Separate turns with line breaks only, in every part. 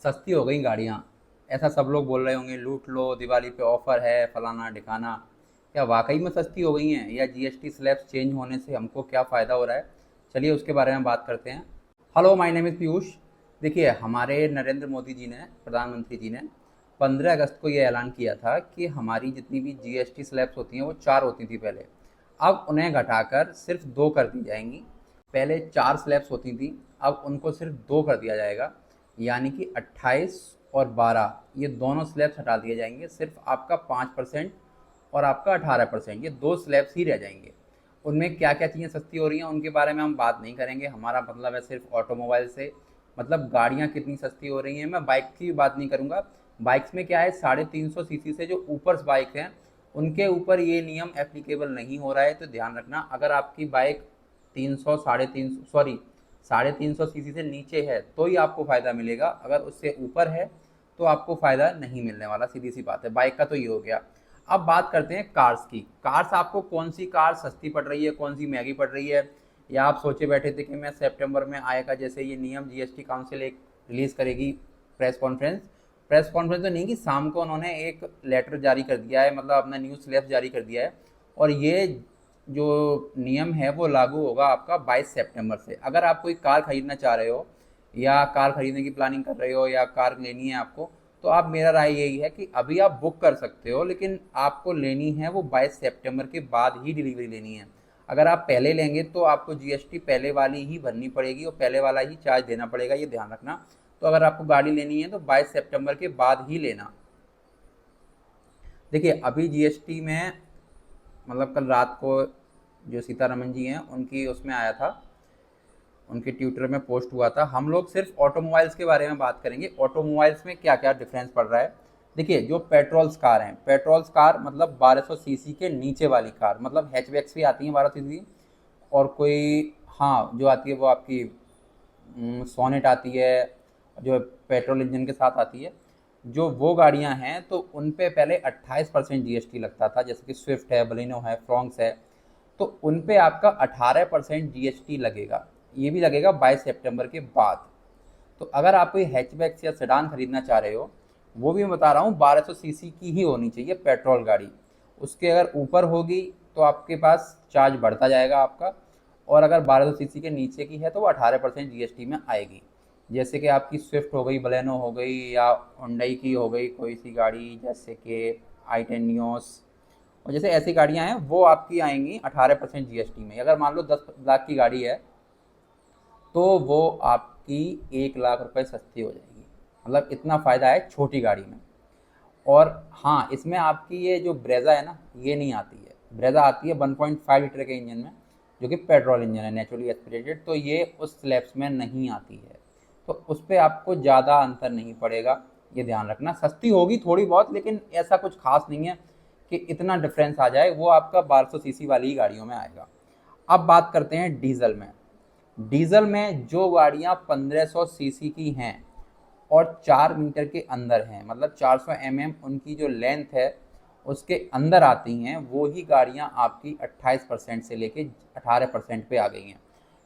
सस्ती हो गई गाड़ियाँ। ऐसा सब लोग बोल रहे होंगे लूट लो, दिवाली पे ऑफर है, फलाना ढिकाना। क्या वाकई में सस्ती हो गई हैं, या जीएसटी स्लैब्स चेंज होने से हमको क्या फ़ायदा हो रहा है? चलिए उसके बारे में बात करते हैं। Hello, my name is Piyush. देखिए, हमारे नरेंद्र मोदी जी ने, प्रधानमंत्री जी ने 15 अगस्त को ये ऐलान किया था कि हमारी जितनी भी जीएसटी स्लैब्स होती हैं वो 4 होती थी पहले, अब उन्हें घटाकर सिर्फ 2 कर दी जाएंगी। पहले 4 स्लैब्स होती थी, अब उनको सिर्फ 2 कर दिया जाएगा। यानी कि 28 और 12 ये दोनों स्लैब्स हटा दिए जाएंगे। सिर्फ आपका 5% और आपका 18%, ये 2 स्लैब्स ही रह जाएंगे। उनमें क्या क्या चीज़ें सस्ती हो रही हैं उनके बारे में हम बात नहीं करेंगे। हमारा मतलब है सिर्फ ऑटोमोबाइल से, मतलब गाड़ियाँ कितनी सस्ती हो रही हैं। मैं बाइक की भी बात नहीं करूँगा। बाइक्स में क्या है, 350 सीसी से जो ऊपर बाइक हैं उनके ऊपर ये नियम एप्लीकेबल नहीं हो रहा है। तो ध्यान रखना, अगर आपकी बाइक 300 350 सॉरी 350 सीसी से नीचे है तो ही आपको फ़ायदा मिलेगा। अगर उससे ऊपर है तो आपको फ़ायदा नहीं मिलने वाला, सीधी सी बात है। बाइक का तो ये हो गया। अब बात करते हैं कार्स की। कार्स, आपको कौन सी कार सस्ती पड़ रही है, कौन सी महंगी पड़ रही है? या आप सोचे बैठे थे कि मैं सितंबर में आएगा जैसे ये नियम, जीएसटी काउंसिल एक रिलीज़ करेगी प्रेस कॉन्फ्रेंस। प्रेस कॉन्फ्रेंस तो नहीं, कि शाम को उन्होंने एक लेटर जारी कर दिया है, मतलब अपना न्यूज़ स्लैब जारी कर दिया है। और ये जो नियम है वो लागू होगा आपका 22 सितंबर से। अगर आप कोई कार खरीदना चाह रहे हो, या कार खरीदने की प्लानिंग कर रहे हो, या कार लेनी है आपको, तो आप, मेरा राय यही है कि अभी आप बुक कर सकते हो, लेकिन आपको लेनी है वो 22 सितंबर के बाद ही डिलीवरी लेनी है। अगर आप पहले लेंगे तो आपको जीएसटी पहले वाली ही भरनी पड़ेगी और पहले वाला ही चार्ज देना पड़ेगा, ये ध्यान रखना। तो अगर आपको गाड़ी लेनी है तो 22 सितंबर के बाद ही लेना। देखिए, अभी जीएसटी में, मतलब कल रात को जो सीतारमन जी हैं उनकी उसमें आया था, उनके ट्विटर में पोस्ट हुआ था। हम लोग सिर्फ ऑटोमोबाइल्स के बारे में बात करेंगे, ऑटोमोबाइल्स में क्या क्या डिफरेंस पड़ रहा है। देखिए, जो पेट्रोल्स कार हैं, पेट्रोल्स कार मतलब 1200 सीसी के नीचे वाली कार, मतलब हैचबैक्स भी आती हैं 1200 सीसी, और कोई, हाँ, जो आती है वो आपकी सोनेट आती है, जो पेट्रोल इंजन के साथ आती है। जो वो गाड़ियां हैं तो उन पे पहले 28% जीएसटी लगता था, जैसे कि स्विफ्ट है, बलिनो है, फ्रॉन्क्स है। तो उन पे आपका 18% जीएसटी लगेगा। ये भी लगेगा 22 सितंबर के बाद। तो अगर आप कोई हैचबैक या सेडान खरीदना चाह रहे हो, वो भी मैं बता रहा हूँ 1200 सीसी की ही होनी चाहिए पेट्रोल गाड़ी। उसके अगर ऊपर होगी तो आपके पास चार्ज बढ़ता जाएगा आपका। और अगर 1200 सीसी के नीचे की है तो वो 18% जीएसटी में आएगी। जैसे कि आपकी स्विफ्ट हो गई, बलेनो हो गई, या हुंडई की हो गई कोई सी गाड़ी, जैसे कि i10 नियोस, और जैसे ऐसी गाड़ियां हैं वो आपकी आएंगी 18% जीएसटी में। अगर मान लो 10 लाख की गाड़ी है तो वो आपकी 1 लाख रुपए सस्ती हो जाएगी। मतलब इतना फ़ायदा है छोटी गाड़ी में। और हाँ, इसमें आपकी ये जो ब्रेजा है ना, ये नहीं आती है। ब्रेजा आती है 1.5 लीटर के इंजन में, जो कि पेट्रोल इंजन है, नेचुरली एस्पिरेटेड, तो ये उस स्लैब्स में नहीं आती है। तो उस पर आपको ज़्यादा अंतर नहीं पड़ेगा, ये ध्यान रखना। सस्ती होगी थोड़ी बहुत, लेकिन ऐसा कुछ खास नहीं है कि इतना डिफरेंस आ जाए। वो आपका 1200 सीसी वाली ही गाड़ियों में आएगा। अब बात करते हैं डीजल में। डीजल में जो गाड़ियां 1500 सीसी की हैं और 4 मीटर के अंदर हैं, मतलब 400 उनकी जो लेंथ है उसके अंदर आती हैं, वो ही गाड़ियां आपकी 28% से लेके 18% पे आ गई हैं।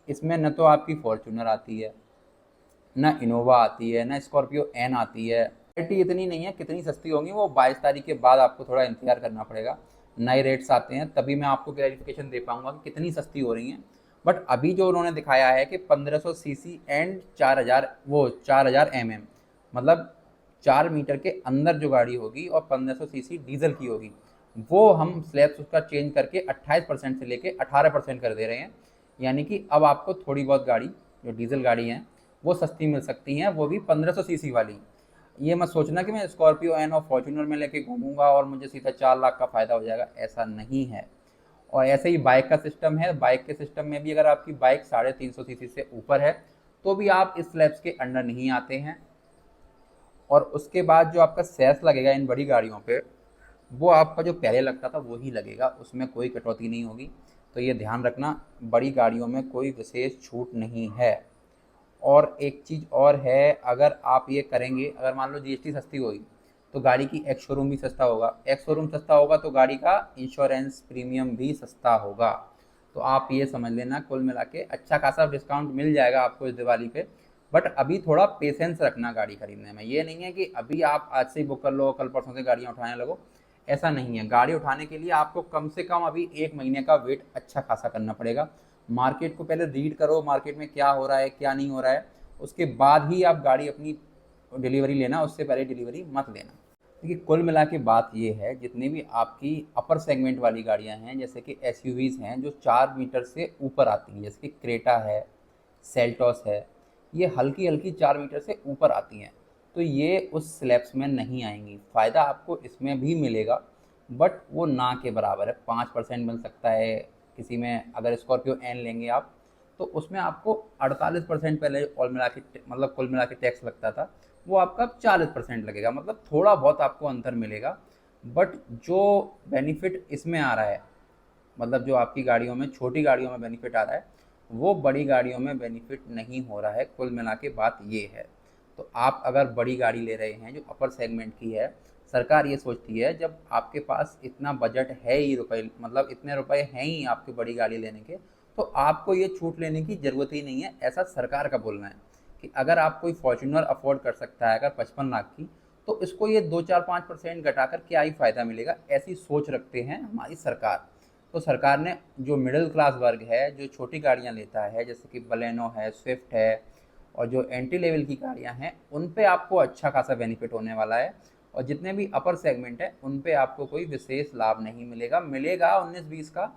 इसमें न तो आपकी फॉर्चूनर आती है, न इनोवा आती है, न स्कॉर्पियो एन आती है। क्वालिटी इतनी नहीं है। कितनी सस्ती होंगी वो 22 तारीख के बाद आपको थोड़ा इंतजार करना पड़ेगा। नए रेट्स आते हैं तभी मैं आपको क्लैरिफिकेशन दे पाऊंगा कि कितनी सस्ती हो रही हैं। बट अभी जो उन्होंने दिखाया है कि 1500 सीसी एंड 4000, वो 4000 मतलब 4 मीटर के अंदर जो गाड़ी होगी और 1500 सीसी डीजल की होगी, वो हम स्लैब्स उसका चेंज करके 28% से लेके 18% कर दे रहे हैं। यानी कि अब आपको थोड़ी बहुत गाड़ी, जो डीजल गाड़ी हैं, वो सस्ती मिल सकती हैं, वो भी 1500 सीसी वाली। ये मत सोचना कि मैं स्कॉर्पियो एन और फॉर्चूनर में लेके घूमूंगा और मुझे सीधा 4 लाख का फ़ायदा हो जाएगा, ऐसा नहीं है। और ऐसे ही बाइक का सिस्टम है। बाइक के सिस्टम में भी अगर आपकी बाइक 350 सीसी से ऊपर है तो भी आप इस स्लैब्स के अंडर नहीं आते हैं। और उसके बाद जो आपका सेस लगेगा इन बड़ी गाड़ियों पे, वो आपका जो पहले लगता था वो ही लगेगा, उसमें कोई कटौती नहीं होगी। तो ये ध्यान रखना, बड़ी गाड़ियों में कोई विशेष छूट नहीं है। और एक चीज़ और है, अगर आप ये करेंगे, अगर मान लो जीएसटी सस्ती हुई तो गाड़ी की एक्स शोरूम भी सस्ता होगा। एक्स शोरूम सस्ता होगा तो गाड़ी का इंश्योरेंस प्रीमियम भी सस्ता होगा। तो आप ये समझ लेना, कुल मिला के अच्छा खासा डिस्काउंट मिल जाएगा आपको इस दिवाली पे। बट अभी थोड़ा पेशेंस रखना गाड़ी खरीदने में। ये नहीं है कि अभी आप आज से ही बुक कर लो, कल परसों से गाड़ियाँ उठाने लगो, ऐसा नहीं है। गाड़ी उठाने के लिए आपको कम से कम अभी 1 महीने का वेट अच्छा खासा करना पड़ेगा। मार्केट को पहले रीड करो, मार्केट में क्या हो रहा है क्या नहीं हो रहा है, उसके बाद ही आप गाड़ी अपनी डिलीवरी लेना, उससे पहले डिलीवरी मत लेना। देखिए कुल मिला के बात ये है, जितनी भी आपकी अपर सेगमेंट वाली गाड़ियाँ हैं, जैसे कि एसयूवीज़ हैं जो 4 मीटर से ऊपर आती हैं, जैसे कि क्रेटा है, सेल्टॉस है, ये हल्की हल्की 4 मीटर से ऊपर आती हैं, तो ये उस स्लैब्स में नहीं आएंगी। फ़ायदा आपको इसमें भी मिलेगा, बट वो ना के बराबर है। 5% मिल सकता है किसी में। अगर स्कॉर्पियो एन लेंगे आप, तो उसमें आपको 48% पहले कुल मिला के टैक्स लगता था, वो आपका 40% लगेगा, मतलब थोड़ा बहुत आपको अंतर मिलेगा। बट जो बेनिफिट इसमें आ रहा है, मतलब जो आपकी गाड़ियों में, छोटी गाड़ियों में बेनिफिट आ रहा है, वो बड़ी गाड़ियों में बेनिफिट नहीं हो रहा है। कुल मिला के बात ये है। तो आप अगर बड़ी गाड़ी ले रहे हैं जो अपर सेगमेंट की है, सरकार ये सोचती है जब आपके पास इतना बजट है ही, रुपए मतलब इतने रुपए हैं ही आपकी बड़ी गाड़ी लेने के, तो आपको ये छूट लेने की ज़रूरत ही नहीं है, ऐसा सरकार का बोलना है। कि अगर आप कोई फॉर्च्यूनर अफोर्ड कर सकता है अगर 55 लाख की, तो इसको ये 2-4-5% घटाकर क्या ही फ़ायदा मिलेगा, ऐसी सोच रखते हैं हमारी सरकार। तो सरकार ने जो मिडिल क्लास वर्ग है, जो छोटी गाड़ियाँ लेता है, जैसे कि बलेनो है, स्विफ्ट है, और जो एंट्री लेवल की गाड़ियाँ हैं, उन पे आपको अच्छा खासा बेनिफिट होने वाला है। और जितने भी अपर सेगमेंट है उन पे आपको कोई विशेष लाभ नहीं मिलेगा, मिलेगा 19-20 का,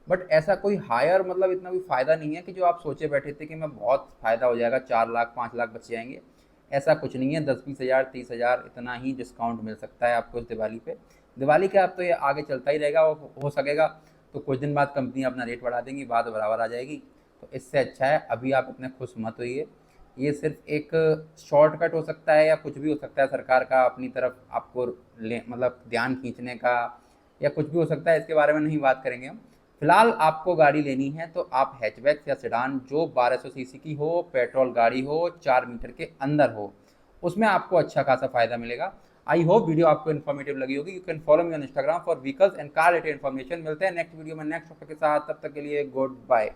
बट ऐसा कोई हायर मतलब इतना भी फ़ायदा नहीं है कि जो आप सोचे बैठे थे कि मैं बहुत फ़ायदा हो जाएगा, 4 लाख 5 लाख बच जाएंगे। ऐसा कुछ नहीं है। 10-20 हज़ार 30 हज़ार इतना ही डिस्काउंट मिल सकता है आपको इस दिवाली पे। दिवाली के आप तो ये आगे चलता ही रहेगा, हो सकेगा तो कुछ दिन बाद कंपनी अपना रेट बढ़ा देंगी, बात बराबर आ जाएगी। तो इससे अच्छा है अभी आप इतने खुश मत होइए। ये सिर्फ एक शॉर्टकट हो सकता है या कुछ भी हो सकता है सरकार का अपनी तरफ आपको ले मतलब ध्यान खींचने का, या कुछ भी हो सकता है, इसके बारे में नहीं बात करेंगे हम। फिलहाल आपको गाड़ी लेनी है तो आप हैचबैक या सेडान जो 1200 सीसी की हो, पेट्रोल गाड़ी हो, 4 मीटर के अंदर हो, उसमें आपको अच्छा खासा फायदा मिलेगा। आई होप वीडियो आपको इन्फॉर्मेटिव लगी होगी। You can follow me on Instagram for vehicles and car related information. मिलते हैं नेक्स्ट वीडियो में नेक्स्ट टॉपिक के साथ, तब तक के लिए गुड बाय।